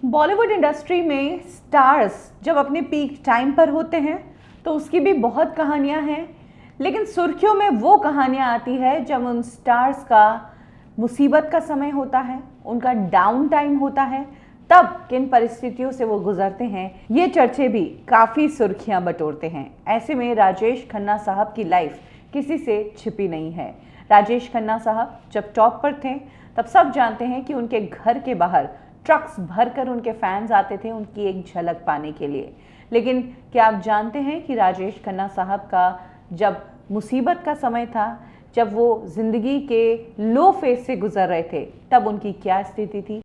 Bollywood industry में stars जब अपने पीक टाइम पर होते हैं तो उसकी भी बहुत कहानियां हैं, लेकिन सुर्खियों में वो कहानियां आती है जब उन स्टार्स का मुसीबत का समय होता है, उनका डाउन टाइम होता है, तब किन परिस्थितियों से वो गुजरते हैं, ये चर्चे भी काफ़ी सुर्खियां बटोरते हैं। ऐसे में राजेश खन्ना साहब की लाइफ किसी से छिपी नहीं है। राजेश खन्ना साहब जब टॉप पर थे तब सब जानते हैं कि उनके घर के बाहर ट्रक्स भरकर उनके फैंस आते थे उनकी एक झलक पाने के लिए। लेकिन क्या आप जानते हैं कि राजेश खन्ना साहब का जब मुसीबत का समय था, जब वो जिंदगी के लो फेज से गुजर रहे थे, तब उनकी क्या स्थिति थी?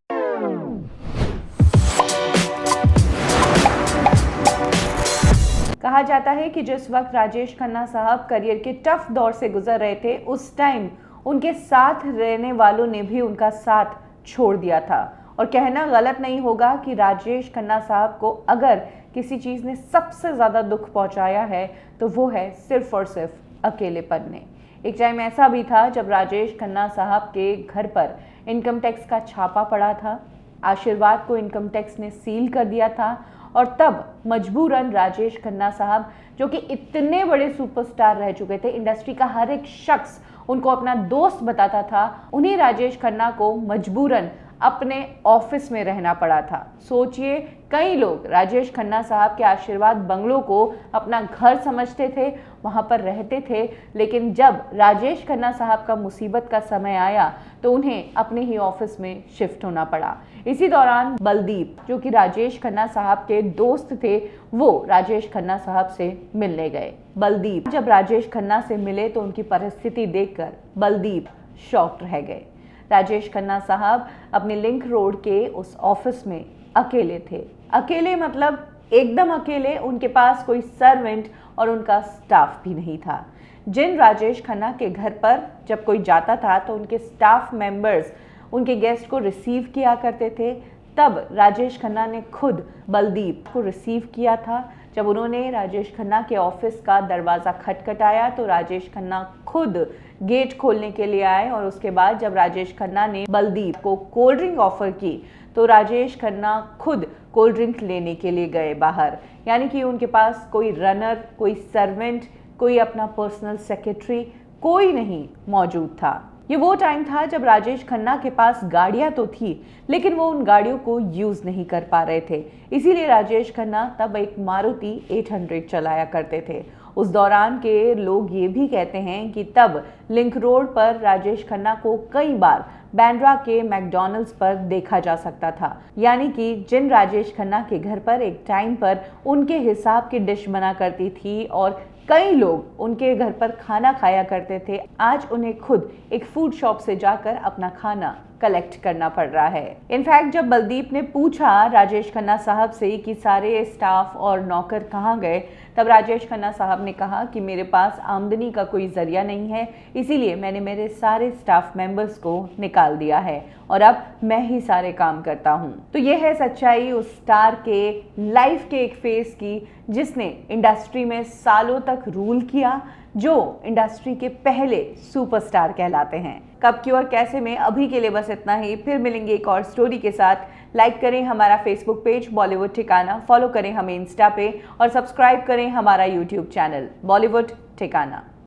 कहा जाता है कि जिस वक्त राजेश खन्ना साहब करियर के टफ दौर से गुजर रहे थे, उस टाइम उनके साथ रहने वालों ने भी उनका साथ छोड़ दिया था। और कहना गलत नहीं होगा कि राजेश खन्ना साहब को अगर किसी चीज़ ने सबसे ज़्यादा दुख पहुंचाया है तो वो है सिर्फ और सिर्फ अकेलेपन ने। एक टाइम ऐसा भी था जब राजेश खन्ना साहब के घर पर इनकम टैक्स का छापा पड़ा था। आशीर्वाद को इनकम टैक्स ने सील कर दिया था और तब मजबूरन राजेश खन्ना साहब, जो कि इतने बड़े सुपरस्टार रह चुके थे, इंडस्ट्री का हर एक शख्स उनको अपना दोस्त बताता था, उन्हीं राजेश खन्ना को मजबूरन अपने ऑफिस में रहना पड़ा था। सोचिए, कई लोग राजेश खन्ना साहब के आशीर्वाद बंगलों को अपना घर समझते थे, वहां पर रहते थे, लेकिन जब राजेश खन्ना साहब का मुसीबत का समय आया तो उन्हें अपने ही ऑफिस में शिफ्ट होना पड़ा। इसी दौरान बलदीप, जो कि राजेश खन्ना साहब के दोस्त थे, वो राजेश खन्ना साहब से मिलने गए। बलदीप जब राजेश खन्ना से मिले तो उनकी परिस्थिति देखकर बलदीप शॉक्ड रह गए। राजेश खन्ना साहब अपने लिंक रोड के उस ऑफिस में अकेले थे। अकेले मतलब एकदम अकेले, उनके पास कोई सर्वेंट और उनका स्टाफ भी नहीं था। जिन राजेश खन्ना के घर पर जब कोई जाता था तो उनके स्टाफ मेंबर्स उनके गेस्ट को रिसीव किया करते थे। तब राजेश खन्ना ने खुद बलदीप को रिसीव किया था। जब उन्होंने राजेश खन्ना के ऑफिस का दरवाज़ा खटखटाया तो राजेश खन्ना खुद गेट खोलने के लिए आए और उसके बाद जब राजेश खन्ना ने बलदीप को कोल्ड ड्रिंक ऑफर की तो राजेश खन्ना खुद कोल्ड ड्रिंक लेने के लिए गए बाहर। यानी कि उनके पास कोई रनर, कोई सर्वेंट, कोई अपना पर्सनल सेक्रेटरी कोई नहीं मौजूद था। ये वो टाइम था जब राजेश खन्ना के पास गाड़ियां तो थी, लेकिन वो उन गाड़ियों को यूज नहीं कर पा रहे थे। इसीलिए राजेश खन्ना तब एक मारुति 800 चलाया करते थे। उस दौरान के लोग ये भी कहते हैं कि तब लिंक रोड पर राजेश खन्ना को कई बार बांद्रा के मैकडॉनल्ड्स पर देखा जा सकता था। यानी कि जिन राजेश खन्ना के घर पर एक टाइम पर उनके हिसाब की डिश बना करती थी और कई लोग उनके घर पर खाना खाया करते थे, आज उन्हें खुद एक फूड शॉप से जाकर अपना खाना कलेक्ट करना पड़ रहा है। इनफैक्ट जब बलदीप ने पूछा राजेश खन्ना साहब से कि सारे स्टाफ और नौकर कहाँ गए, तब राजेश खन्ना साहब ने कहा कि मेरे पास आमदनी का कोई जरिया नहीं है, इसीलिए मैंने मेरे सारे स्टाफ मेंबर्स को निकाल दिया है और अब मैं ही सारे काम करता हूँ। तो यह है सच्चाई उस स्टार के लाइफ के एक फेज की, जिसने इंडस्ट्री में सालों तक रूल किया, जो इंडस्ट्री के पहले सुपरस्टार कहलाते हैं। कब, क्यों और कैसे में अभी के लिए बस इतना ही। फिर मिलेंगे एक और स्टोरी के साथ। लाइक करें हमारा फेसबुक पेज बॉलीवुड ठिकाना, फॉलो करें हमें इंस्टा पे और सब्सक्राइब करें हमारा यूट्यूब चैनल बॉलीवुड ठिकाना।